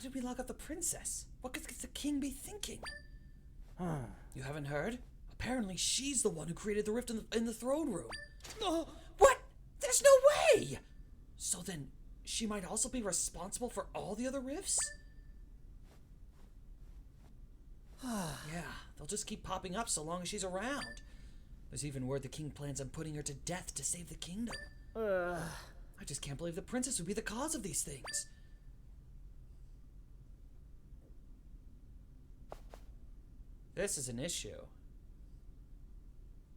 did we lock up the princess? What could the king be thinking? You haven't heard? Apparently she's the one who created the rift in the throne room. What? There's no way! So then, she might also be responsible for all the other rifts? Yeah, they'll just keep popping up so long as she's around. There's even word the king plans on putting her to death to save the kingdom. I just can't believe the princess would be the cause of these things. This is an issue.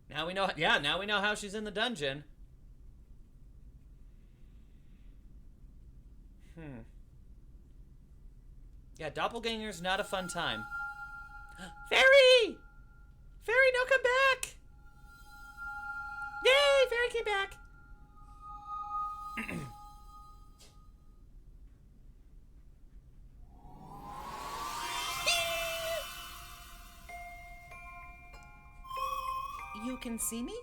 Now we know, now we know how she's in the dungeon. Yeah, doppelganger's not a fun time. Fairy! Fairy, no, come back! Yay, Fairy came back! You can see me?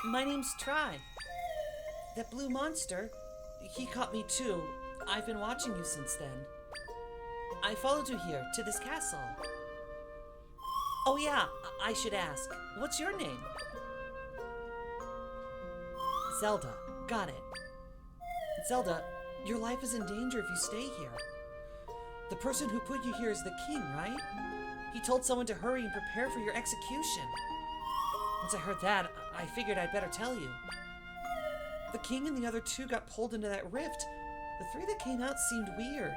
My name's Try. That blue monster, he caught me too. I've been watching you since then. I followed you here, to this castle. Oh yeah, I should ask, what's your name? Zelda, got it. Zelda, your life is in danger if you stay here. The person who put you here is the king, right? He told someone to hurry and prepare for your execution. Once I heard that, I figured I'd better tell you. The king and the other two got pulled into that rift. The three that came out seemed weird.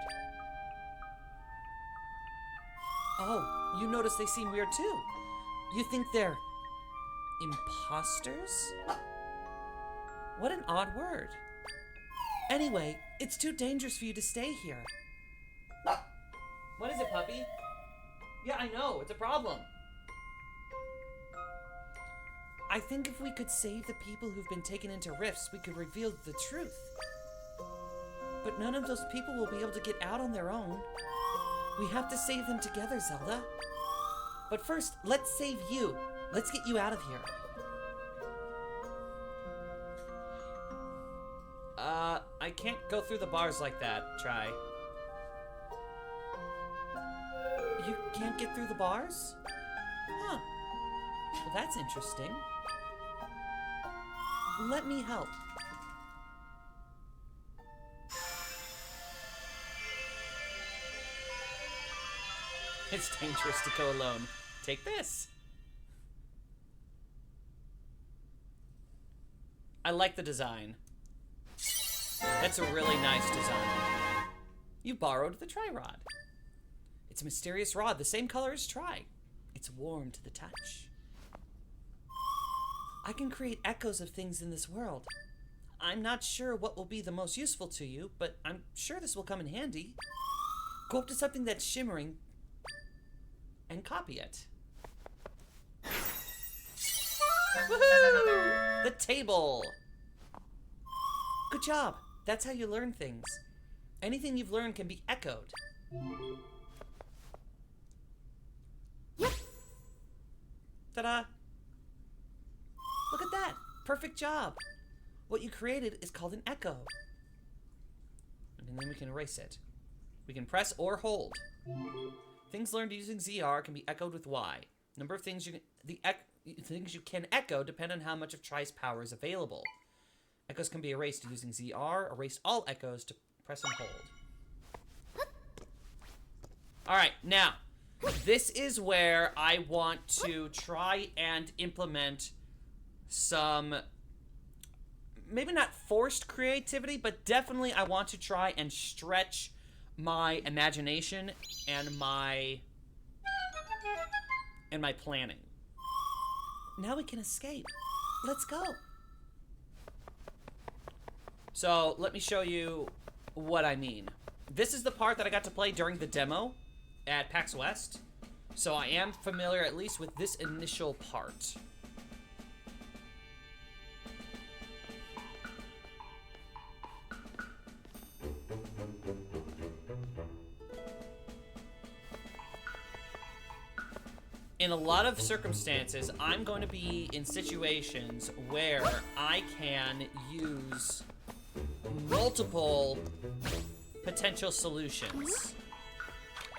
Oh, you notice they seem weird too. You think they're imposters? What an odd word. Anyway, it's too dangerous for you to stay here. What is it, puppy? Yeah, I know, it's a problem. I think if we could save the people who've been taken into rifts, we could reveal the truth. But none of those people will be able to get out on their own. We have to save them together, Zelda. But first, let's save you. Let's get you out of here. I can't go through the bars like that. Try. You can't get through the bars? Huh. Well, that's interesting. Let me help. It's dangerous to go alone. Take this. I like the design. That's a really nice design. You borrowed the Tri-Rod. It's a mysterious rod, the same color as Tri. It's warm to the touch. I can create echoes of things in this world. I'm not sure what will be the most useful to you, but I'm sure this will come in handy. Go up to something that's shimmering and copy it. Woohoo! The table! Good job. That's how you learn things. Anything you've learned can be echoed. Ta-da! Look at that! Perfect job! What you created is called an echo. And then we can erase it. We can press or hold. Things learned using ZR can be echoed with Y. Number of things things you can echo depend on how much of Tri's power is available. Echoes can be erased using ZR. Erase all echoes to press and hold. Alright, now, this is where I want to try and implement some, maybe not forced creativity, but definitely I want to try and stretch my imagination and my planning. Now we can escape. Let's go. So, let me show you what I mean. This is the part that I got to play during the demo at PAX West. So I am familiar at least with this initial part. In a lot of circumstances, I'm going to be in situations where I can use multiple potential solutions.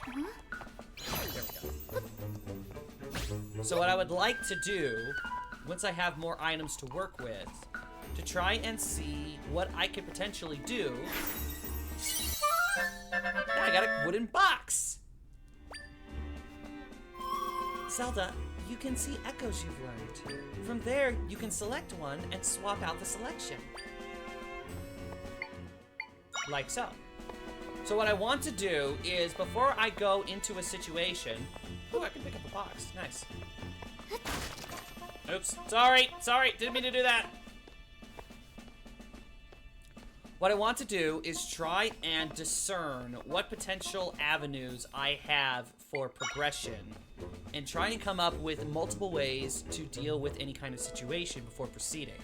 There we go. So what I would like to do, once I have more items to work with, to try and see what I could potentially do. Now I got a wooden box. Zelda, you can see echoes you've learned. From there, you can select one and swap out the selection. Like so. So what I want to do is, before I go into a situation... Ooh, I can pick up a box. Nice. Oops. Sorry. Didn't mean to do that. What I want to do is try and discern what potential avenues I have for progression and try and come up with multiple ways to deal with any kind of situation before proceeding.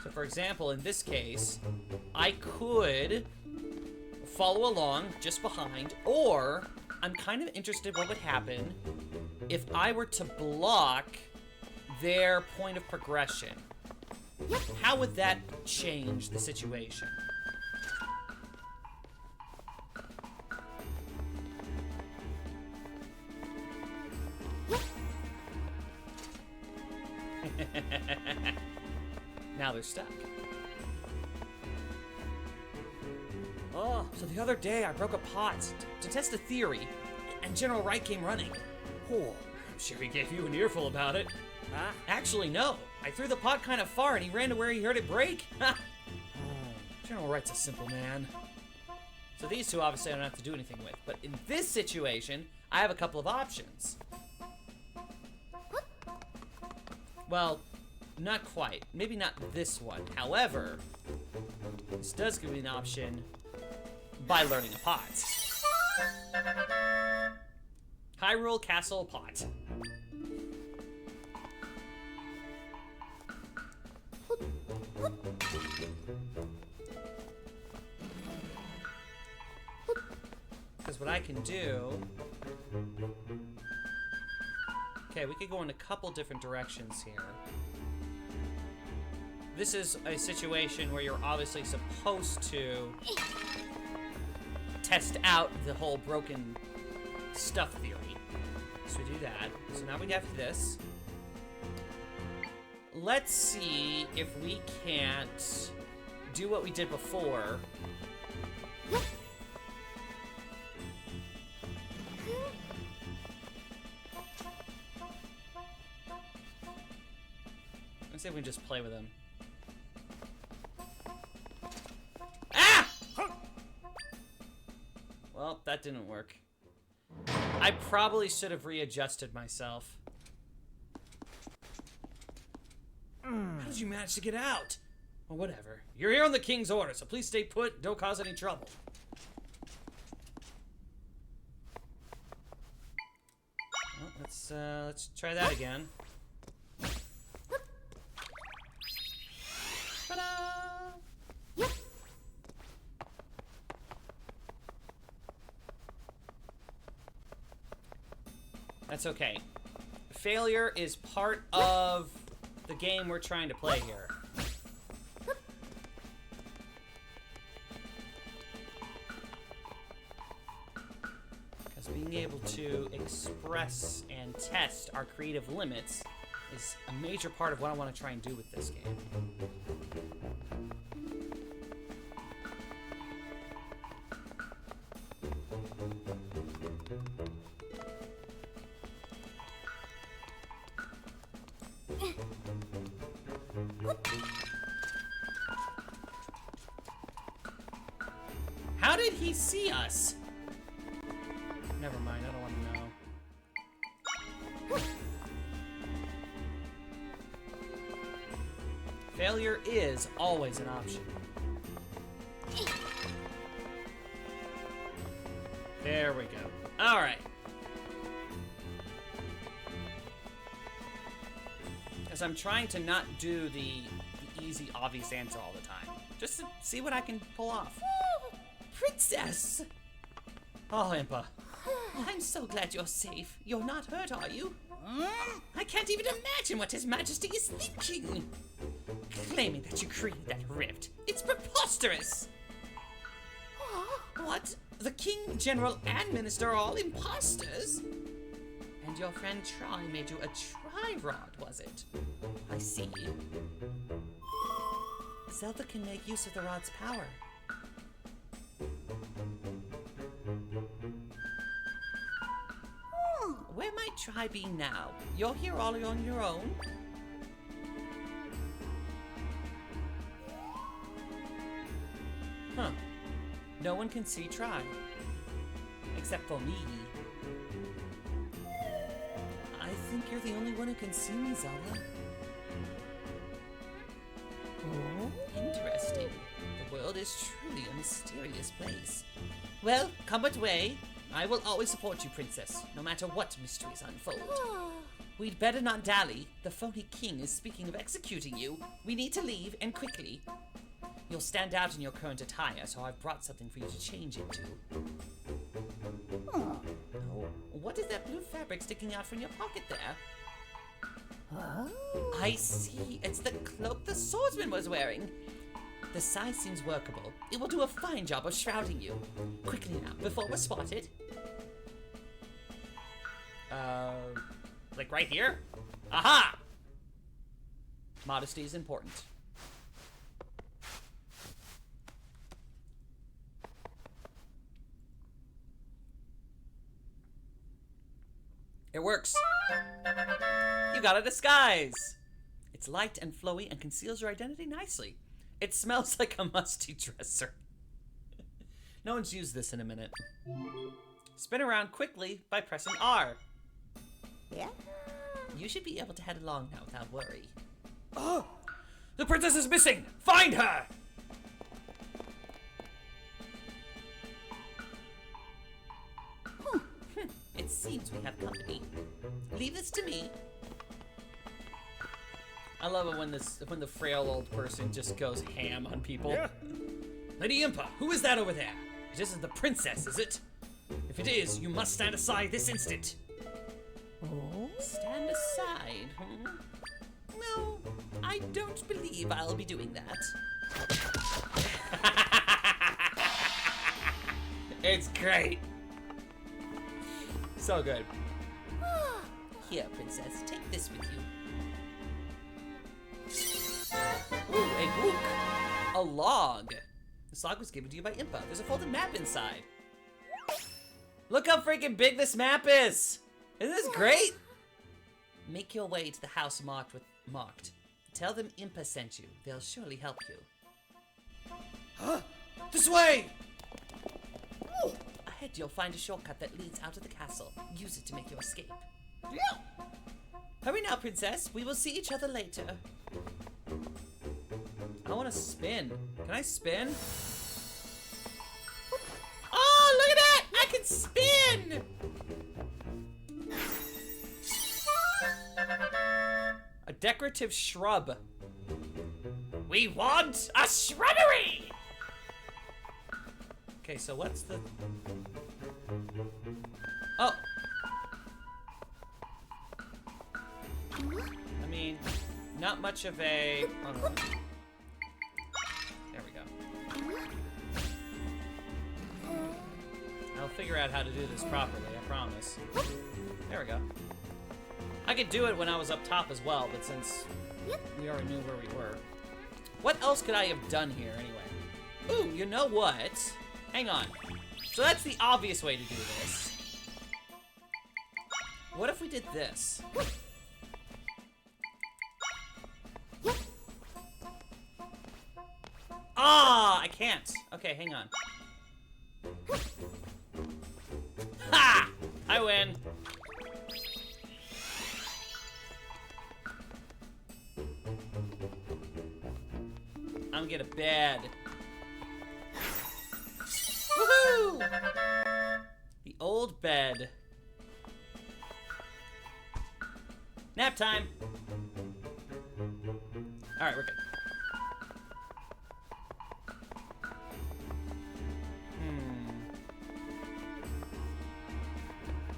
So for example, in this case, I could follow along just behind, or I'm kind of interested what would happen if I were to block their point of progression. How would that change the situation? Now they're stuck. Oh, so the other day I broke a pot to test a theory, and General Wright came running. Oh, I'm sure he gave you an earful about it. Actually, no. I threw the pot kind of far and he ran to where he heard it break. General Wright's a simple man. So these two obviously I don't have to do anything with. But in this situation, I have a couple of options. Well, not quite. Maybe not this one. However, this does give me an option by learning a pot. Hyrule Castle pot. Because what I can do... Okay, we could go in a couple different directions here. This is a situation where you're obviously supposed to test out the whole broken stuff theory. So we do that. So now we have this. Let's see if we can't do what we did before. Let's see if we can just play with him. Ah! Well, that didn't work. I probably should have readjusted myself. How did you manage to get out? Well, whatever. You're here on the king's order, so please stay put. Don't cause any trouble. Well, let's try that again. Ta-da! That's okay. Failure is part of the game we're trying to play here. Because being able to express and test our creative limits is a major part of what I want to try and do with this game. How did he see us? Never mind, I don't want to know. Failure is always an option. There we go. Alright. As I'm trying to not do the easy, obvious answer all the time. Just to see what I can pull off. Princess! Oh, Impa. I'm so glad you're safe. You're not hurt, are you? I can't even imagine what His Majesty is thinking. Claiming that you created that rift. It's preposterous! What? The king, general, and minister are all imposters? And your friend Try made you a tri-rod, was it? I see. Zelda can make use of the rod's power. Where might Try be now? You're here all on your own? Huh. No one can see Try. Except for me. I think you're the only one who can see me, Zelda. Oh, interesting. The world is truly a mysterious place. Well, come what may, I will always support you, Princess, no matter what mysteries unfold. We'd better not dally. The phony king is speaking of executing you. We need to leave, and quickly. You'll stand out in your current attire, so I've brought something for you to change into. Oh, what is that blue fabric sticking out from your pocket there? Oh. I see. It's the cloak the swordsman was wearing. The size seems workable. It will do a fine job of shrouding you. Quickly now, before we're spotted. Like right here? Aha! Modesty is important. It works. You got a disguise. It's light and flowy and conceals your identity nicely. It smells like a musty dresser. No one's used this in a minute. Spin around quickly by pressing R. Yeah. You should be able to head along now without worry. Oh! The princess is missing! Find her! It seems we have company. Leave this to me. I love it when the frail old person just goes ham on people. Yeah. Lady Impa, who is that over there? It isn't the princess, is it? If it is, you must stand aside this instant. Oh? Stand aside? No, I don't believe I'll be doing that. It's great. So good. Here, princess, take this with you. Ooh, a book. A log. This log was given to you by Impa. There's a folded map inside. Look how freaking big this map is. Isn't this great? Make your way to the house marked. Tell them Impa sent you. They'll surely help you. Huh? This way! Ahead, you'll find a shortcut that leads out of the castle. Use it to make your escape. Yeah. Hurry now, princess. We will see each other later. I want to spin. Can I spin? Oh, look at that! I can spin! A decorative shrub. We want a shrubbery! Okay, so what's the... Oh! I mean, not much of a... Hold on. There we go. I'll figure out how to do this properly, I promise. There we go. I could do it when I was up top as well, but since we already knew where we were. What else could I have done here, anyway? Ooh, you know what? Hang on. So that's the obvious way to do this. What if we did this? Ah, I can't. Okay, hang on. Ha! I win. I'm gonna get a bed. Woohoo! The old bed. Nap time. All right, we're good.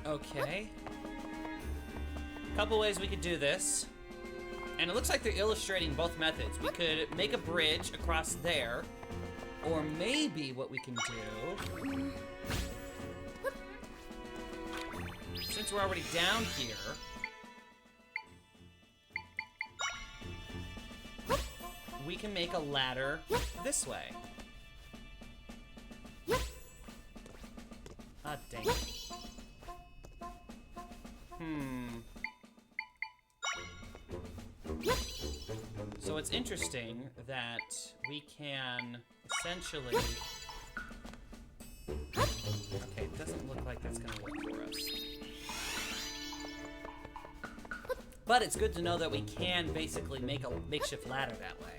Okay. Couple ways we could do this. And it looks like they're illustrating both methods. We could make a bridge across there. Or maybe what we can do, since we're already down here, we can make a ladder this way. Ah, dang it. So it's interesting that we can essentially... Okay, it doesn't look like that's gonna work for us. But it's good to know that we can basically make a makeshift ladder that way.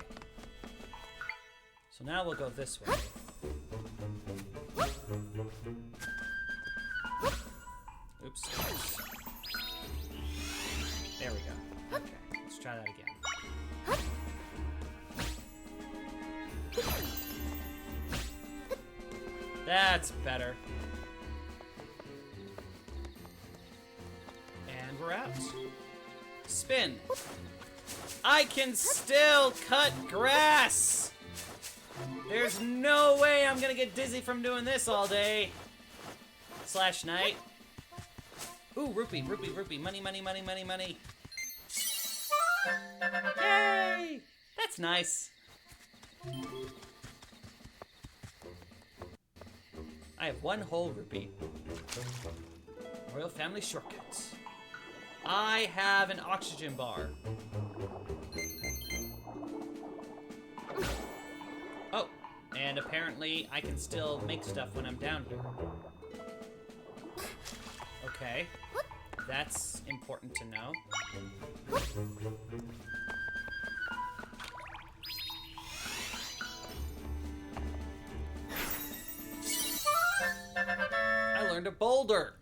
So now we'll go this way. Oops. There we go. Okay, let's try that again. That's better. And we're out. Spin. I can still cut grass! There's no way I'm gonna get dizzy from doing this all day. Slash night. Ooh, rupee, rupee, rupee. Money, money, money, money, money. Yay! That's nice. I have one whole rupee. Royal family shortcuts. I have an oxygen bar. Oh, and apparently I can still make stuff when I'm down here. Okay, that's important to know. I learned a boulder.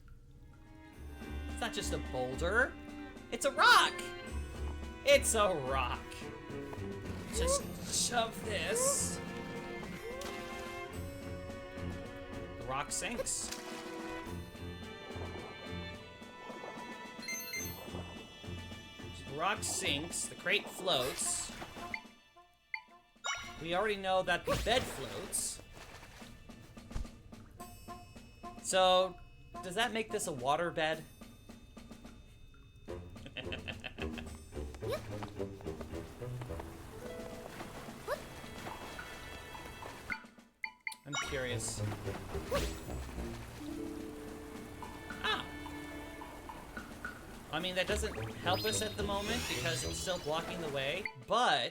It's not just a boulder, it's a rock. It's a rock. Just shove this. The rock sinks. So the rock sinks, the crate floats. We already know that the bed floats. So, does that make this a water bed? I'm curious. Ah! I mean, that doesn't help us at the moment because it's still blocking the way, but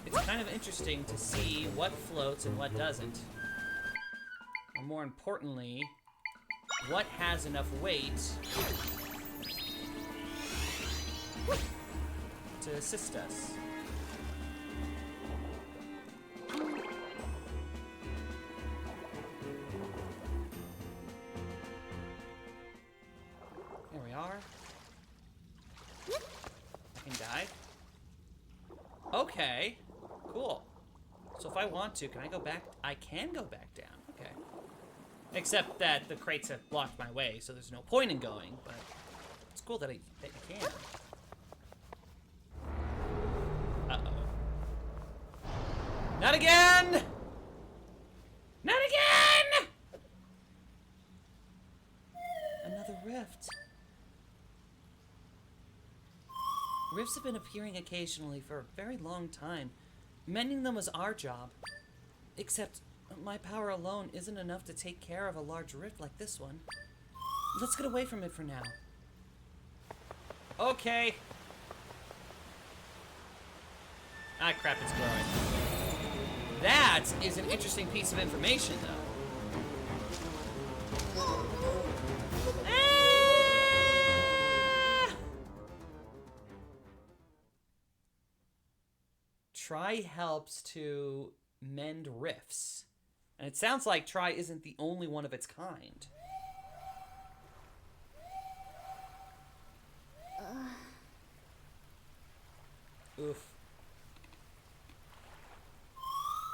it's kind of interesting to see what floats and what doesn't. Or more importantly, what has enough weight to assist us. Here we are. I can dive. Okay, cool. So if I want to, can I go back? I can go back down, okay. Except that the crates have blocked my way, so there's no point in going, but it's cool that I can. Uh-oh. Not again! Not again! Another rift. Rifts have been appearing occasionally for a very long time. Mending them was our job. Except my power alone isn't enough to take care of a large rift like this one. Let's get away from it for now. Okay. Ah, crap, it's growing. That is an interesting piece of information, though. Try helps to mend rifts. And it sounds like Try isn't the only one of its kind. Oof.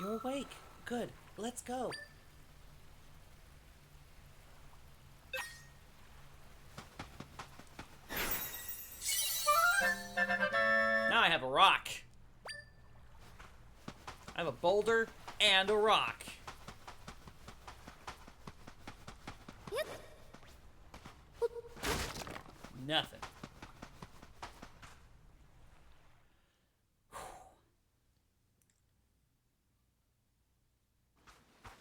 You're awake. Good. Let's go. Now I have a rock. I have a boulder and a rock. Nothing.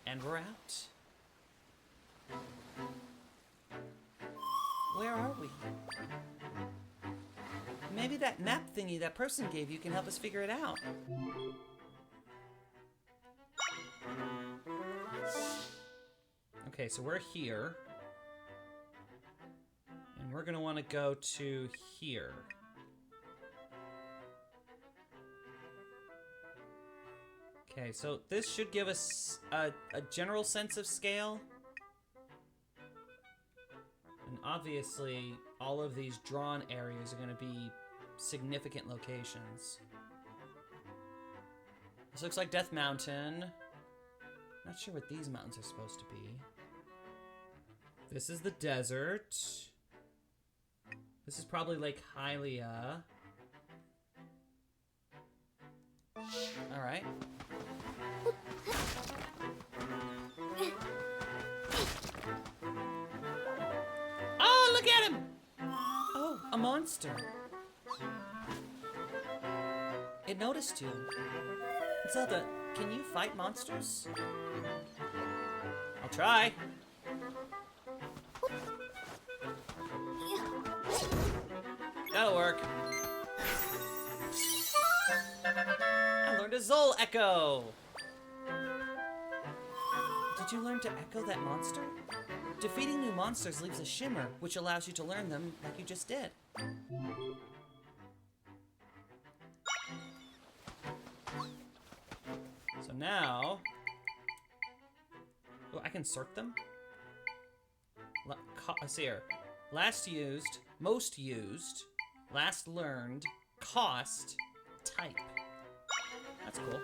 And we're out. Where are we? Maybe that map thingy that person gave you can help us figure it out. Okay, so we're here. And we're gonna want to go to here. Okay, so this should give us a general sense of scale. And obviously, all of these drawn areas are going to be significant locations. This looks like Death Mountain. Not sure what these mountains are supposed to be. This is the desert. This is probably Lake Hylia. Alright. Oh, look at him! Oh, a monster. It noticed you. Zelda, can you fight monsters? I'll try. That'll work. I learned a Zol Echo. Did you learn to echo that monster? Defeating new monsters leaves a shimmer, which allows you to learn them like you just did. So now... Oh, I can sort them? Let's see here. Last used, most used, last learned, cost, type. That's cool.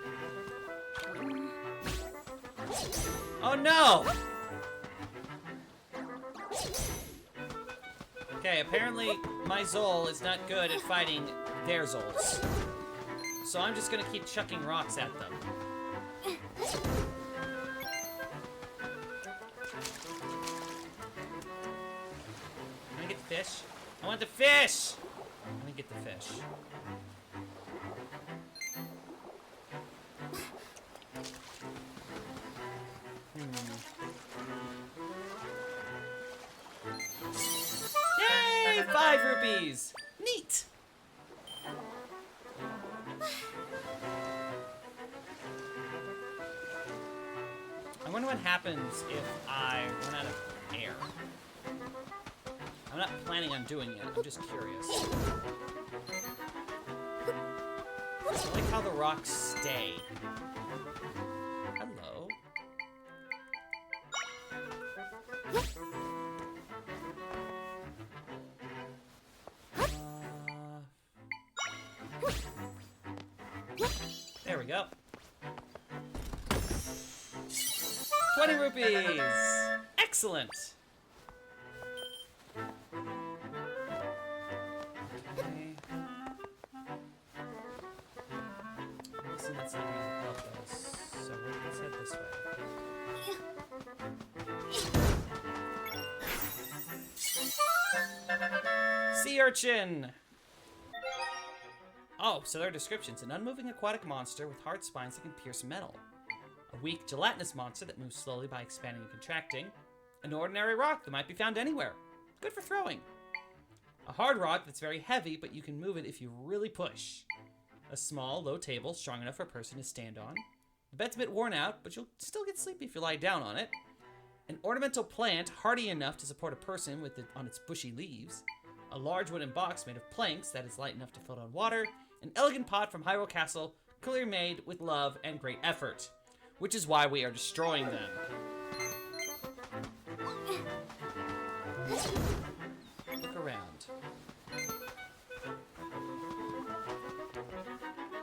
Oh no! Okay, apparently my Zol is not good at fighting their Zols. So I'm just gonna keep chucking rocks at them. Can I get the fish? I want the fish! Let me get the fish. Yay! 5 rupees! Neat! I wonder what happens if I run out of air. I'm not planning on doing it, I'm just curious. I like how the rocks stay. Hello. There we go. 20 rupees! Excellent! Okay. Listen, that's not gonna help us. So let's head this way. Sea urchin! Oh, so there are descriptions. An unmoving aquatic monster with hard spines that can pierce metal. A weak, gelatinous monster that moves slowly by expanding and contracting. An ordinary rock that might be found anywhere. Good for throwing. A hard rock that's very heavy, but you can move it if you really push. A small, low table strong enough for a person to stand on. The bed's a bit worn out, but you'll still get sleepy if you lie down on it. An ornamental plant hardy enough to support a person on its bushy leaves. A large wooden box made of planks that is light enough to float on water. An elegant pot from Hyrule Castle, clearly made with love and great effort. Which is why we are destroying them. Look around.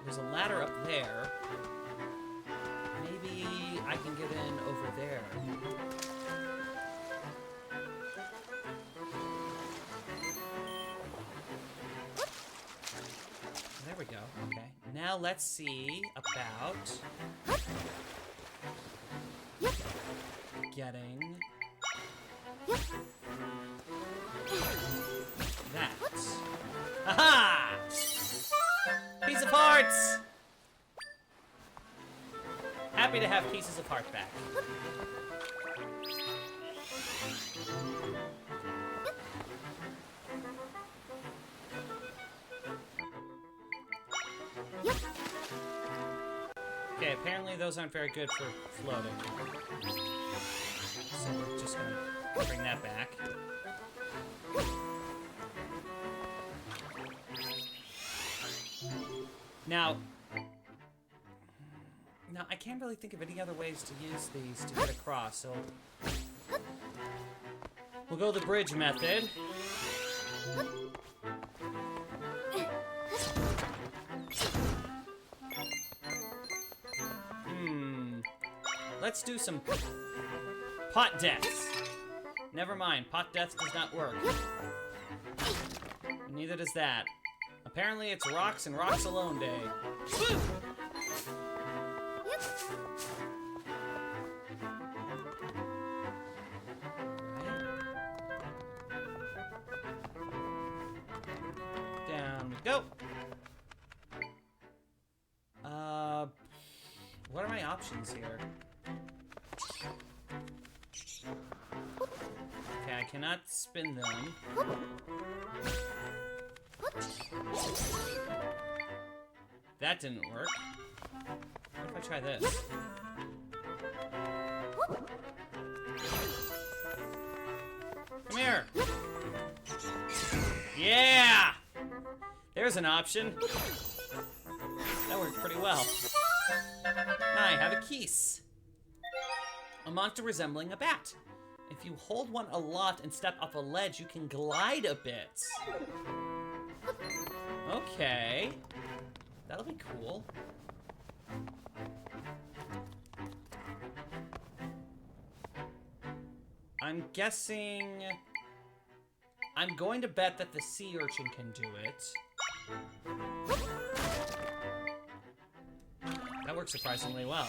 There's a ladder up there. Maybe I can get in over there. Is there we go. Okay. Now let's see about getting that. Aha! Piece of hearts! Happy to have pieces of heart back. Okay, apparently those aren't very good for floating. So we're just gonna bring that back. Now, I can't really think of any other ways to use these to get across, so we'll go the bridge method. Let's do some pot deaths. Never mind, pot deaths does not work. Neither does that. Apparently it's rocks and rocks alone day. Woo! Down we go. What are my options here? Okay, I cannot spin them. That didn't work. What if I try this? Come here. Yeah! There's an option. That worked pretty well. Now I have a keys. A monster resembling a bat. If you hold one a lot and step off a ledge, you can glide a bit. Okay. That'll be cool. I'm guessing... I'm going to bet that the sea urchin can do it. That works surprisingly well.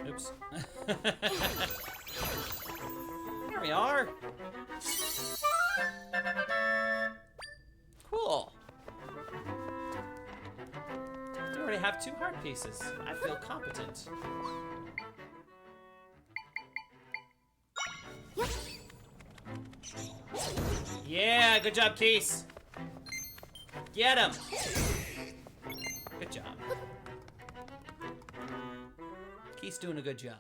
Oops. There we are. Cool. I already have 2 heart pieces. I feel competent. Yeah, good job, Keys. Get him. Good job. Keys doing a good job.